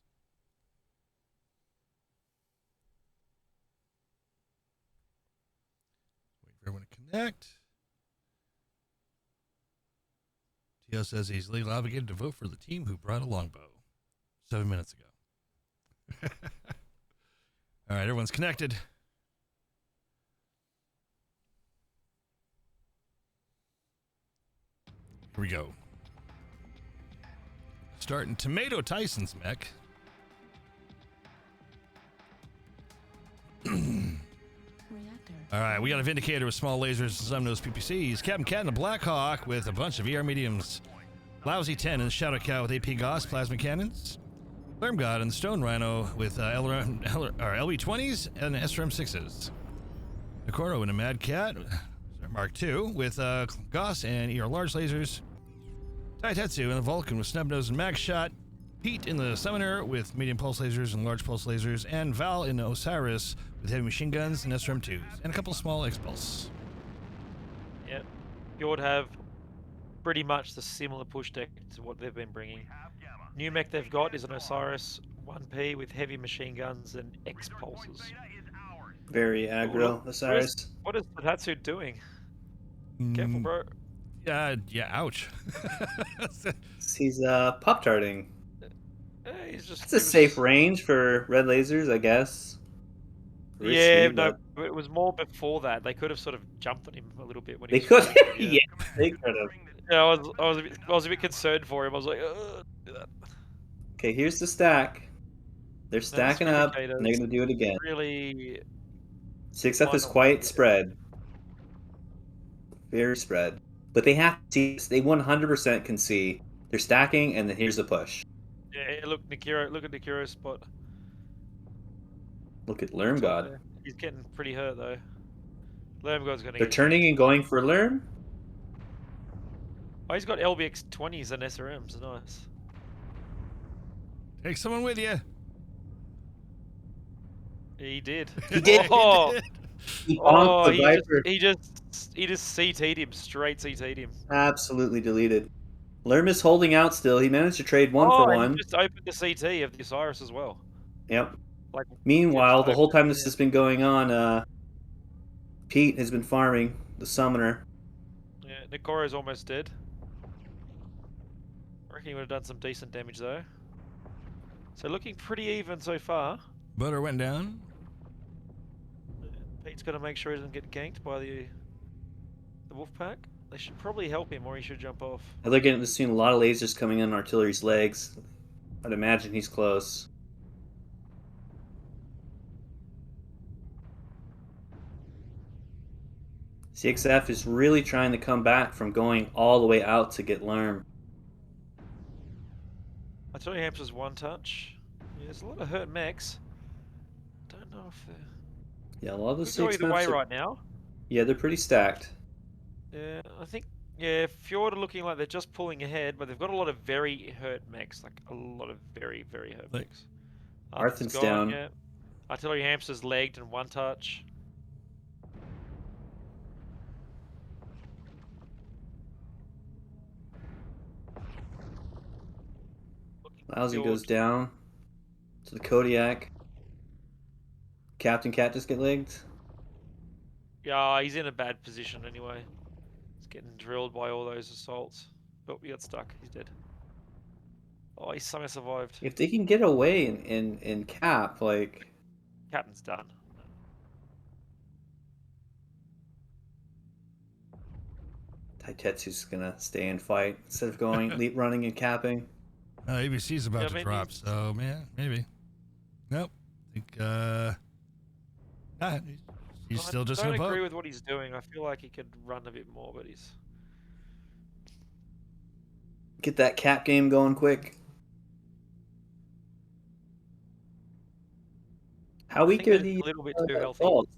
Speaker 1: Wait for everyone to connect. Tio says he's legally obligated to vote for the team who brought a longbow 7 minutes ago. All right, everyone's connected. Here we go. Starting Tomato Tyson's mech. All right, we got a Vindicator with small lasers and some nose PPCs. Captain Cat and a Black Hawk with a bunch of ER mediums. Lousy 10 and the Shadow Cow with AP Gauss plasma cannons. Lerm God and the Stone Rhino with LB20s and SRM 6s. Nakoro and a Mad Cat, Mark II, with Gauss and ER large lasers. Taitetsu and the Vulcan with snub nose and max shot. Pete in the Summoner with medium pulse lasers and large pulse lasers, and Val in the Osiris with heavy machine guns and SRM2s, and a couple small X-Pulse.
Speaker 2: Yep. You would have pretty much the similar push deck to what they've been bringing. New mech they've got is an Osiris 1P with heavy machine guns and X-Pulses.
Speaker 3: Very aggro, Osiris.
Speaker 2: What is Tatsu doing? Careful, bro.
Speaker 1: Yeah, ouch.
Speaker 3: He's pop-tarting.
Speaker 2: He's just.
Speaker 3: It's a safe range for red lasers, I guess. Risky,
Speaker 2: Yeah,
Speaker 3: but
Speaker 2: no, it was more before that. They could have sort of jumped on him a little bit when
Speaker 3: they
Speaker 2: he
Speaker 3: could.
Speaker 2: was
Speaker 3: Yeah, they could have.
Speaker 2: Yeah, I was a bit concerned for him. I was like, do that.
Speaker 3: Okay, here's the stack. They're stacking up, and they're gonna do it again.
Speaker 2: Really.
Speaker 3: 6F is quite spread. Very spread. But they have to see this. They 100% can see. They're stacking, and then here's the push.
Speaker 2: Yeah, look, look at Nikiro's spot.
Speaker 3: Look at Lerm God.
Speaker 2: He's getting pretty hurt though. Lerm God's gonna.
Speaker 3: They're turning and going for Lerm.
Speaker 2: Oh, he's got LBX 20s and SRMs. Nice.
Speaker 1: Take someone with you.
Speaker 2: He did.
Speaker 3: He did.
Speaker 2: Oh,
Speaker 3: He bonked the Viper.
Speaker 2: he just CT'd him, straight CT'd him.
Speaker 3: Absolutely deleted. Lerm is holding out still. He managed to trade one for one.
Speaker 2: He just opened the CT of the Osiris as well.
Speaker 3: Yep.
Speaker 2: Like.
Speaker 3: Meanwhile, the whole time this has been going on, Pete has been farming the Summoner.
Speaker 2: Yeah, Nikoro's almost dead. I reckon he would have done some decent damage though. So looking pretty even so far.
Speaker 1: Butter went down.
Speaker 2: Pete's got to make sure he doesn't get ganked by the wolf pack. They should probably help him or he should jump off.
Speaker 3: They're getting seeing a lot of lasers coming in artillery's legs. I'd imagine he's close. CXF is really trying to come back from going all the way out to get Lerm.
Speaker 2: I tell you, Hamster's one touch. Yeah, there's a lot of hurt mechs. Don't know if they're.
Speaker 3: Yeah, a lot of the
Speaker 2: Could go either way right now.
Speaker 3: Yeah, they're pretty stacked.
Speaker 2: Yeah, I think. Yeah, Fjord are looking like they're just pulling ahead, but they've got a lot of very hurt mechs, like a lot of very, very hurt mechs.
Speaker 3: Arthen's down.
Speaker 2: Yeah. Artillery Hamster's legged and one touch.
Speaker 3: Lousy goes down to the Kodiak. Captain Cat just get legged.
Speaker 2: Yeah, he's in a bad position anyway. He's getting drilled by all those assaults. Oh, he got stuck. He's dead. Oh, he somehow survived.
Speaker 3: If they can get away in Cap, like...
Speaker 2: Captain's done.
Speaker 3: Taitetsu's gonna stay and fight instead of going leap running and capping.
Speaker 1: ABC's about to drop, so man, maybe. Nope. I think he's still just gonna
Speaker 2: I don't agree with what he's doing. I feel like he could run a bit more, but he's
Speaker 3: get that cap game going quick. How weak are these?
Speaker 2: A little bit too healthy.
Speaker 3: Balls?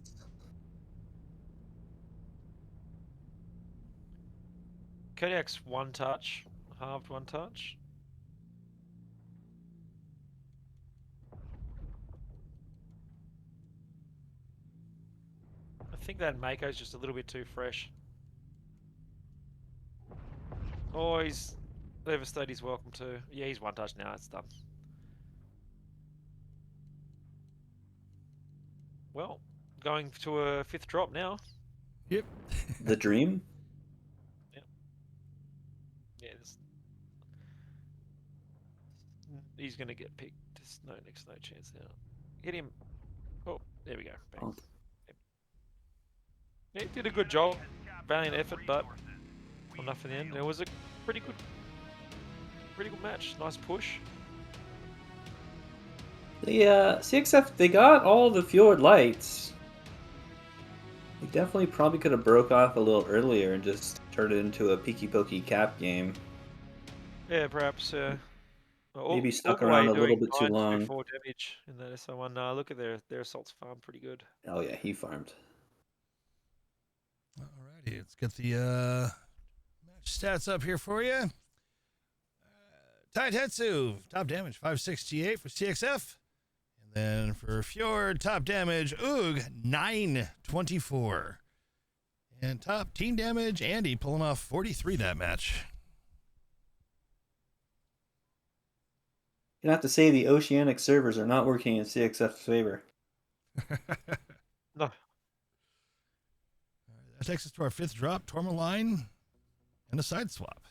Speaker 2: Kodiak's one touch, halved one touch. I think that Mako's just a little bit too fresh. Oh, he's overstayed his welcome too. Yeah, he's one touch now. It's done. Well, going to a 5th drop now.
Speaker 1: Yep.
Speaker 3: The dream?
Speaker 2: Yep. Yeah, he's going to get picked. There's no chance now. Hit him. Oh, there we go. Bang.
Speaker 3: Oh.
Speaker 2: Yep. Yeah, he did a good job. Valiant effort, but enough in the end. It was a pretty good Pretty good match. Nice push.
Speaker 3: The CXF, they got all the Fjord lights. They definitely probably could have broke off a little earlier and just turned it into a peeky pokey cap game.
Speaker 2: Yeah, perhaps.
Speaker 3: Maybe stuck around a little bit too long.
Speaker 2: 4 damage in that SO1. Look at their assaults farm pretty good.
Speaker 3: Oh yeah, he farmed.
Speaker 1: Alrighty, let's get the match stats up here for you. Taitetsu, top damage 568 for CXF. And then for Fjord, top damage, Oog, 924. And top team damage, Andy pulling off 43 that match.
Speaker 3: You have to say the Oceanic servers are not working in CXF's favor.
Speaker 2: No.
Speaker 1: That takes us to our 5th drop, Tourmaline, and a side swap.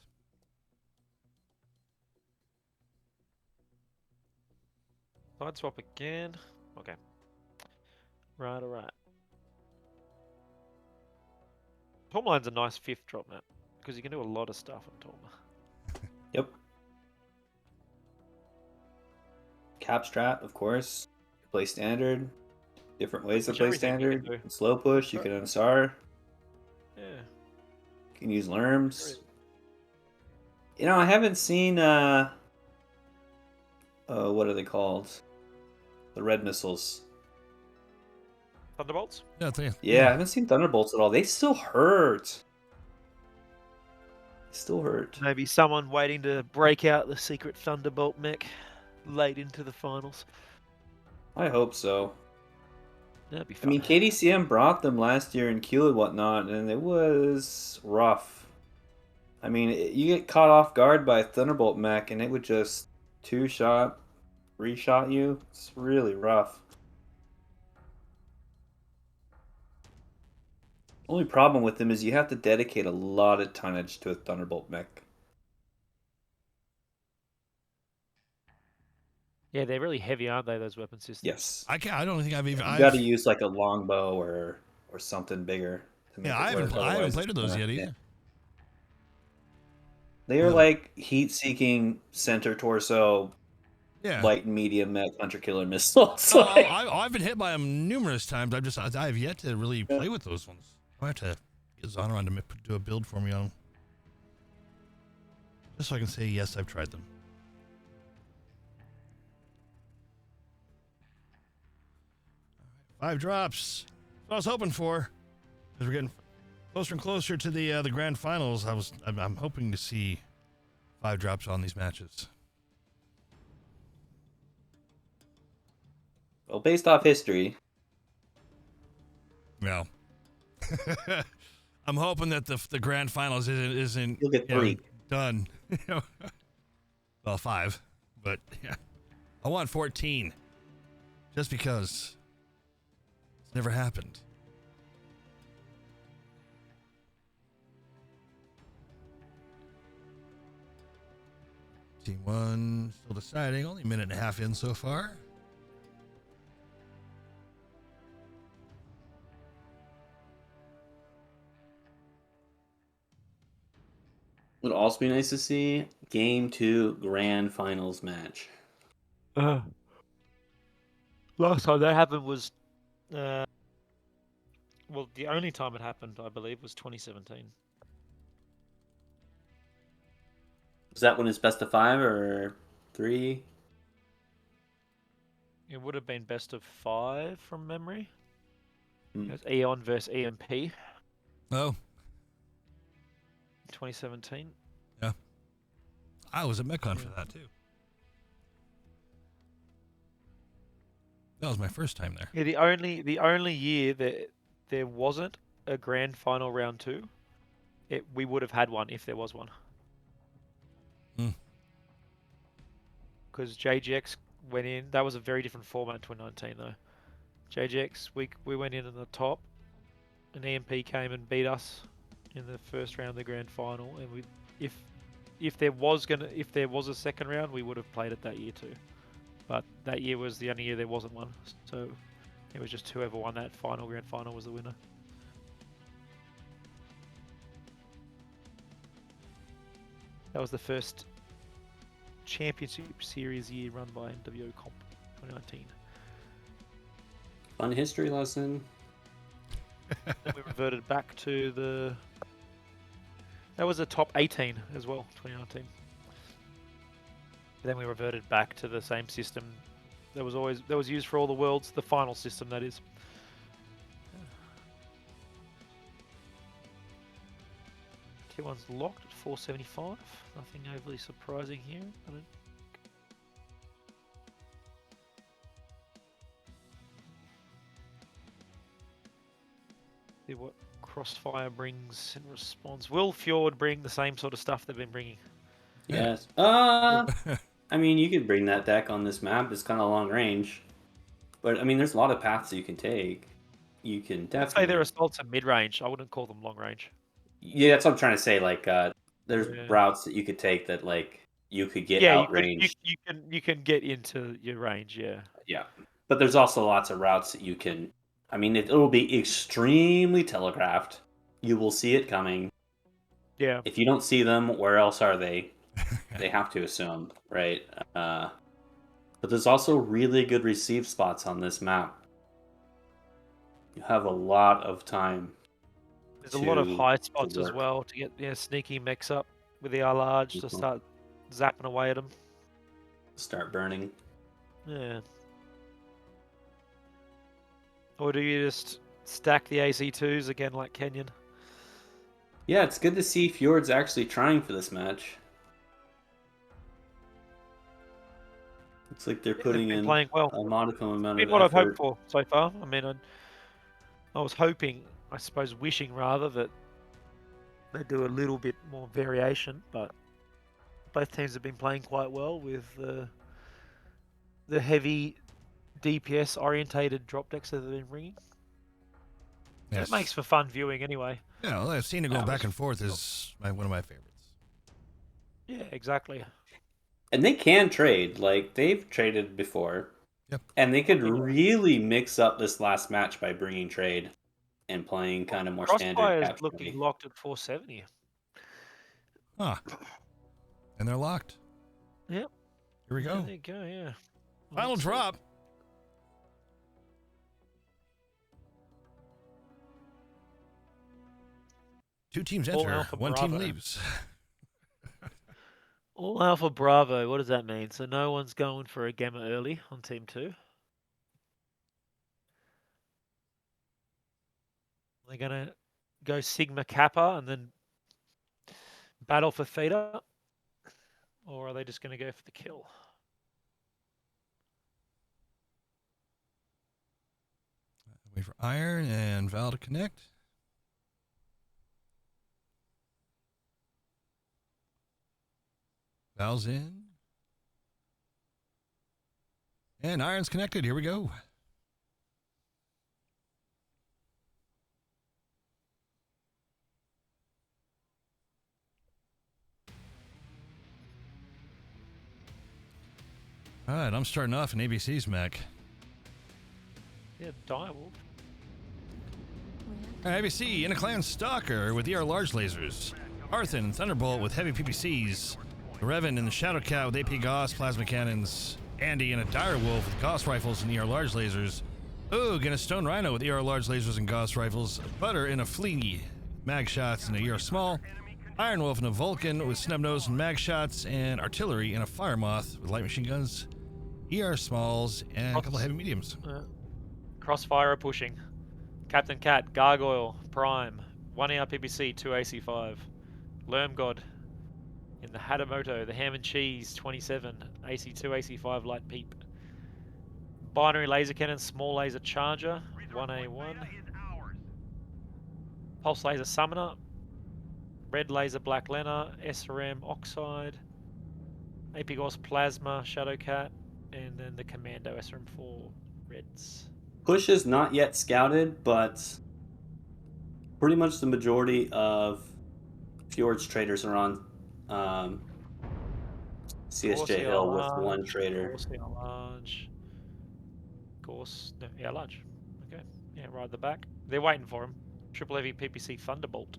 Speaker 2: Side swap again. Okay. Right, alright. Tourmaline's a nice 5th drop map because you can do a lot of stuff on Tourmaline.
Speaker 3: Yep. Cap strat, of course. Play standard. Different ways to
Speaker 2: Which
Speaker 3: play
Speaker 2: everything you can
Speaker 3: standard.
Speaker 2: do.
Speaker 3: Slow push, you can unsar.
Speaker 2: Yeah.
Speaker 3: You can use lerms. You know, I haven't seen what are they called? The red missiles.
Speaker 2: Thunderbolts?
Speaker 3: Yeah, I haven't seen Thunderbolts at all. They still hurt. Still hurt.
Speaker 2: Maybe someone waiting to break out the secret Thunderbolt mech late into the finals.
Speaker 3: I hope so.
Speaker 2: That'd be
Speaker 3: I
Speaker 2: fun.
Speaker 3: mean, KDCM brought them last year in Q and whatnot, and it was rough. I mean, you get caught off guard by a Thunderbolt mech, and it would just 2-shot, 3-shot you. It's really rough. Only problem with them is you have to dedicate a lot of tonnage to a Thunderbolt mech.
Speaker 2: Yeah, they're really heavy, aren't they, those weapon systems?
Speaker 3: Yes.
Speaker 1: I don't think I've even.
Speaker 3: You got to use like a longbow or something bigger. To make
Speaker 1: Yeah,
Speaker 3: it
Speaker 1: I haven't
Speaker 3: otherwise
Speaker 1: played with those yet either.
Speaker 3: They are like heat-seeking center torso,
Speaker 1: Yeah.
Speaker 3: light and medium mech hunter killer missiles.
Speaker 1: No, I've been hit by them numerous times. I've yet to really play with those ones. I have to get Zonaron to do a build for me on them, just so I can say yes, I've tried them. All right, 5 drops. That's what I was hoping for. As we're getting closer and closer to the grand finals, I'm hoping to see 5 drops on these matches.
Speaker 3: Well, based off history.
Speaker 1: Yeah. I'm hoping that the grand finals isn't
Speaker 3: You'll get 3.
Speaker 1: done. Well, 5, but yeah, I want 14, just because it's never happened. Team 1 still deciding. Only a minute and a half in so far.
Speaker 3: Would also be nice to see Game 2 Grand Finals match.
Speaker 2: Last time that happened was, well, the only time it happened, I believe, was 2017.
Speaker 3: Was that when it's best of 5 or 3?
Speaker 2: It would have been best of 5 from memory.
Speaker 3: Hmm.
Speaker 2: It was Eon versus EMP.
Speaker 1: Oh,
Speaker 2: 2017.
Speaker 1: yeah. I was at MechCon for that too. That was my first time there.
Speaker 2: Yeah, the only year that there wasn't a grand final round 2, we would have had one if there was one. Because JGX went in. That was a very different format in 2019 though. JGX, we went in the top, and EMP came and beat us in the first round of the grand final, and if there was a second round, we would have played it that year too. But that year was the only year there wasn't one, so it was just whoever won that grand final was the winner. That was the first Championship Series year run by MWO Comp 2019.
Speaker 3: Fun history lesson.
Speaker 2: Then we reverted back to that was a top 18 as well, 2019. Then we reverted back to the same system that was used for all the worlds, the final system that is. Tier 1's locked at 475. Nothing overly surprising here. I don't. See what Crossfire brings in response. Will Fjord bring the same sort of stuff they've been bringing?
Speaker 3: Yes. I mean, you could bring that deck on this map. It's kind of long range, but I mean, there's a lot of paths that you can take. You can
Speaker 2: I'd
Speaker 3: definitely.
Speaker 2: say their assaults are mid-range. I wouldn't call them long range.
Speaker 3: Yeah, that's what I'm trying to say. Like, there's
Speaker 2: Yeah.
Speaker 3: routes that you could take that like you could get
Speaker 2: Yeah,
Speaker 3: outranged.
Speaker 2: you can get into your range. Yeah.
Speaker 3: Yeah, but there's also lots of routes that you can. I mean, it'll be extremely telegraphed. You will see it coming.
Speaker 2: Yeah.
Speaker 3: If you don't see them, where else are they? They have to assume, right? But there's also really good receive spots on this map. You have a lot of time.
Speaker 2: There's a lot of high
Speaker 3: to
Speaker 2: spots as
Speaker 3: work.
Speaker 2: well to get sneaky mix up with the R large to start zapping away at them.
Speaker 3: Start burning.
Speaker 2: Yeah. Or do you just stack the AC2s again like Kenyon?
Speaker 3: Yeah, it's good to see Fjord's actually trying for this match. Looks like they're putting
Speaker 2: They've been
Speaker 3: in
Speaker 2: playing well.
Speaker 3: a modicum amount
Speaker 2: Been
Speaker 3: of
Speaker 2: what I've
Speaker 3: effort.
Speaker 2: hoped for so far. I mean, I was hoping, I suppose, wishing rather that they do a little bit more variation, but both teams have been playing quite well with the heavy DPS orientated drop decks that they've been bringing.
Speaker 1: Yes.
Speaker 2: It makes for fun viewing anyway.
Speaker 1: Yeah, well, I've seen it going back and forth is one of my favorites.
Speaker 2: Yeah, exactly.
Speaker 3: And they can trade. Like, they've traded before.
Speaker 1: Yep.
Speaker 3: And they could really mix up this last match by bringing trade and playing kind of more standard
Speaker 2: Crossfire is
Speaker 3: capture.
Speaker 2: looking locked at 470.
Speaker 1: Huh. And they're locked.
Speaker 2: Yep.
Speaker 1: Here we
Speaker 2: Yeah,
Speaker 1: go.
Speaker 2: there you go, yeah.
Speaker 1: Final
Speaker 2: Let's see.
Speaker 1: drop. Two teams
Speaker 2: All
Speaker 1: enter,
Speaker 2: Alpha
Speaker 1: one team
Speaker 2: Bravo.
Speaker 1: leaves.
Speaker 2: All Alpha Bravo, what does that mean? So no one's going for a Gamma early on Team 2? They're going to go Sigma Kappa and then battle for Theta? Or are they just going to go for the kill?
Speaker 1: Wait for Iron and Val to connect. Val's in. And Iron's connected. Here we go. All right, I'm starting off in ABC's mech.
Speaker 2: Yeah, Direwolf.
Speaker 1: All right, ABC in a clan Stalker with ER large lasers. Arthan Thunderbolt with heavy PPCs. Revan in the Shadow Cat with AP Gauss plasma cannons. Andy in a Direwolf with Gauss rifles and ER large lasers. Oog in a Stone Rhino with ER large lasers and Gauss rifles. Butter in a Flea, mag shots and a ER small. Iron Wolf in a Vulcan with snub nose and mag shots, and Artillery in a Fire Moth with light machine guns, ER smalls, and a couple of heavy mediums.
Speaker 2: Crossfire are pushing. Captain Cat, Gargoyle, Prime, 1 ER PPC, 2 AC5. Lermgod in the Hadamoto, the Ham and Cheese, 27, AC2, AC5 light peep. Binary laser cannon, small laser charger, 1A1. Pulse laser summoner, red laser black Lena, SRM oxide, AP Gauss plasma Shadow Cat, and then the Commando SRM4 reds.
Speaker 3: Push is not yet scouted, but pretty much the majority of Fjord's traders are on CSJ Hill with one trader.
Speaker 2: Gorse large. Gorse, no, yeah, large. Okay, yeah, right at the back. They're waiting for him. Triple heavy PPC Thunderbolt.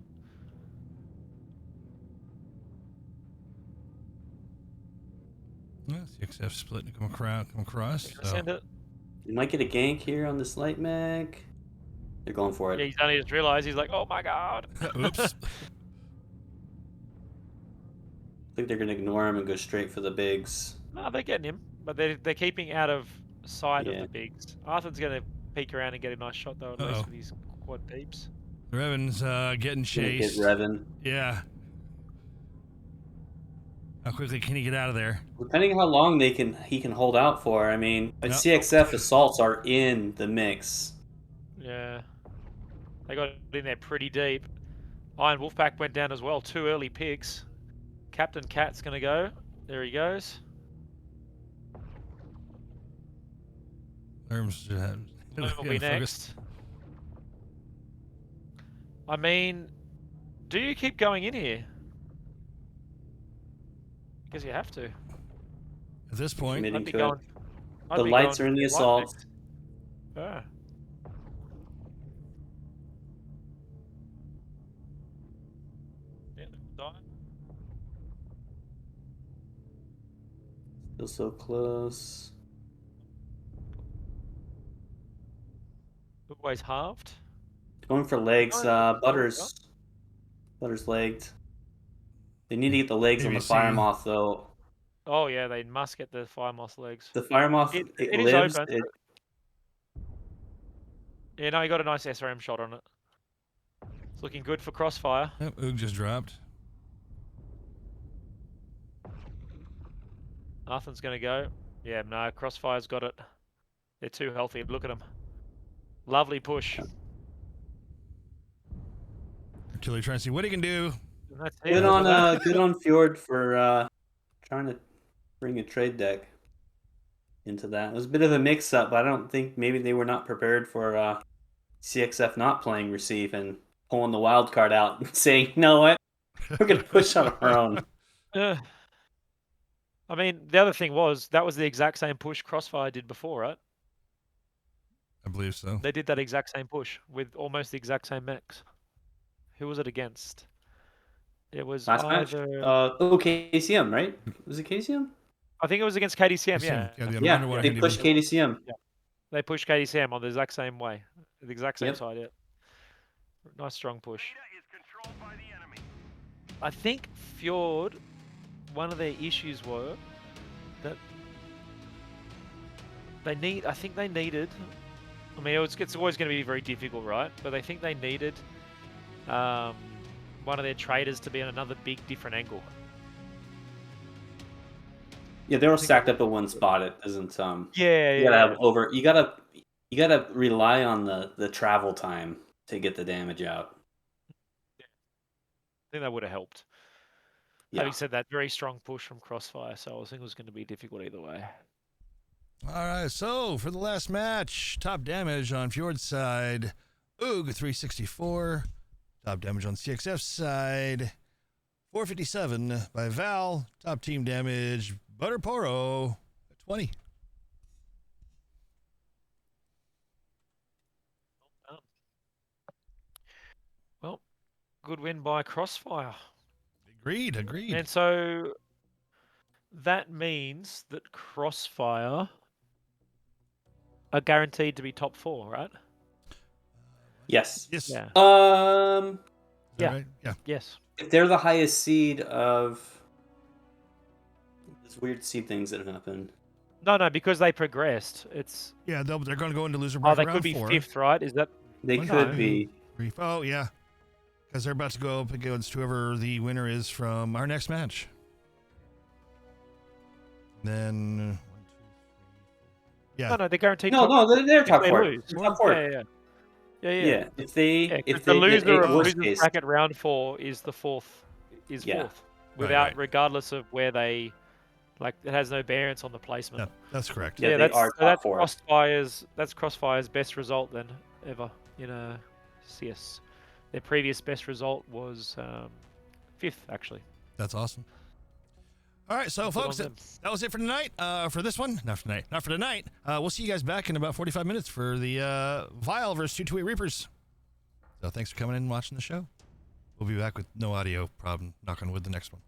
Speaker 1: Yeah, CXF split and come across.
Speaker 2: Gonna
Speaker 1: So.
Speaker 2: send it.
Speaker 3: You might get a gank here on this light mag. They're going for it.
Speaker 2: Yeah, he's only just realised. He's like, oh my god.
Speaker 1: Oops.
Speaker 3: I think they're gonna ignore him and go straight for the bigs.
Speaker 2: No, they're getting him, but they're keeping out of sight of
Speaker 3: Yeah.
Speaker 2: the bigs. Arthur's gonna peek around and get a nice shot though, at least with his quad deeps.
Speaker 1: Revan's getting
Speaker 3: Gonna
Speaker 1: chased.
Speaker 3: get Revan.
Speaker 1: Yeah. How quickly can he get out of there?
Speaker 3: Depending on how long he can hold out for. I mean,
Speaker 1: Yep.
Speaker 3: CXF assaults are in the mix.
Speaker 2: Yeah. They got in there pretty deep. Iron Wolfpack went down as well. 2 early picks. Captain Cat's gonna go. There he goes.
Speaker 1: Arms
Speaker 2: Bloom will be next. I mean, do you keep going in here? Because you have to.
Speaker 1: At this point,
Speaker 3: Committing
Speaker 2: I'd be
Speaker 3: to
Speaker 2: going.
Speaker 3: it.
Speaker 2: I'd
Speaker 3: The
Speaker 2: be
Speaker 3: lights
Speaker 2: going
Speaker 3: are in the
Speaker 2: light
Speaker 3: assault.
Speaker 2: next. Yeah. Yeah, die.
Speaker 3: Still so close.
Speaker 2: Always halved.
Speaker 3: Going for legs.
Speaker 2: Oh,
Speaker 3: Butters. Butters legged. They need to get the legs on the
Speaker 1: ABC.
Speaker 3: fire moth though.
Speaker 2: Oh yeah, they must get the fire moth legs.
Speaker 3: The fire moth
Speaker 2: It
Speaker 3: it
Speaker 2: is
Speaker 3: lives.
Speaker 2: open. Yeah, no, he got a nice SRM shot on it. It's looking good for Crossfire.
Speaker 1: Yep, Oog just dropped.
Speaker 2: Arthur's gonna go. Yeah, no, Crossfire's got it. They're too healthy. Look at them. Lovely push.
Speaker 1: Artillery trying to see what he can do.
Speaker 2: And that's it.
Speaker 3: Good on Fjord for trying to bring a trade deck into that. It was a bit of a mix-up, but I don't think maybe they were not prepared for CXF not playing receive and pulling the wild card out and saying, you know what, we're gonna push on our own.
Speaker 2: I mean, the other thing was that was the exact same push Crossfire did before, right?
Speaker 1: I believe so.
Speaker 2: They did that exact same push with almost the exact same mechs. Who was it against? It was
Speaker 3: Last match. KCM, right? Was it KCM?
Speaker 2: I think it was against KDCM. Yeah,
Speaker 1: Yeah,
Speaker 3: They pushed KDCM.
Speaker 2: Yeah. They pushed KDCM on the exact same way, the exact same side. Yeah, nice strong push.
Speaker 4: Beta is controlled by the enemy.
Speaker 2: I think Fjord, one of their issues were that they need. I think they needed. I mean, it's always going to be very difficult, right? But I think they needed one of their traders to be on another big different angle.
Speaker 3: Yeah, they're all stacked up at one spot. It doesn't.
Speaker 2: Yeah,
Speaker 3: You gotta have over. You gotta rely on the travel time to get the damage out.
Speaker 2: I think that would have helped.
Speaker 3: Yeah.
Speaker 2: Having said that, very strong push from Crossfire, so I think it was going to be difficult either way.
Speaker 1: All right, so for the last match, top damage on Fjord's side, Oog 364. Top damage on CXF's side, 457 by Val. Top team damage, Butter Poro at 20.
Speaker 2: Well, good win by Crossfire.
Speaker 1: Agreed.
Speaker 2: And so that means that Crossfire are guaranteed to be top 4, right?
Speaker 3: Yes.
Speaker 1: Yes.
Speaker 2: Yeah.
Speaker 1: Yeah. Right? Yeah.
Speaker 2: Yes.
Speaker 3: If they're the highest seed of these weird seed things that have happened.
Speaker 2: No, because they progressed. It's
Speaker 1: Yeah, they're going to go into loser
Speaker 2: oh,
Speaker 1: bracket
Speaker 2: they
Speaker 1: round
Speaker 2: could be
Speaker 1: 4.
Speaker 2: 5th, right? Is that
Speaker 3: They
Speaker 1: One
Speaker 3: could
Speaker 1: time.
Speaker 3: be.
Speaker 1: Oh, yeah. Because they're about to go up against whoever the winner is from our next match. Then, yeah.
Speaker 2: no, they're guaranteed.
Speaker 3: No,
Speaker 2: top,
Speaker 3: they're top
Speaker 2: they
Speaker 3: 4.
Speaker 2: lose.
Speaker 3: They're top 4.
Speaker 2: Yeah.
Speaker 3: Yeah. If they
Speaker 2: Yeah,
Speaker 3: if
Speaker 2: the
Speaker 3: they
Speaker 2: loser
Speaker 3: get
Speaker 2: of
Speaker 3: worst
Speaker 2: losers
Speaker 3: case,
Speaker 2: bracket round 4 is the 4th.
Speaker 3: Yeah.
Speaker 2: Without
Speaker 1: Right.
Speaker 2: regardless of where they like it has no bearance on the placement.
Speaker 1: Yeah, that's correct.
Speaker 3: Yeah, they
Speaker 2: that's
Speaker 3: are top
Speaker 2: that's
Speaker 3: 4.
Speaker 2: Crossfire's best result then ever in a CS. Their previous best result was 5th actually.
Speaker 1: That's awesome. All right, so
Speaker 2: Good
Speaker 1: folks,
Speaker 2: on them.
Speaker 1: that was it for tonight. For this one, not for tonight. We'll see you guys back in about 45 minutes for the Vile versus 228 Reapers. So thanks for coming in and watching the show. We'll be back with no audio problem. Knock on wood the next one.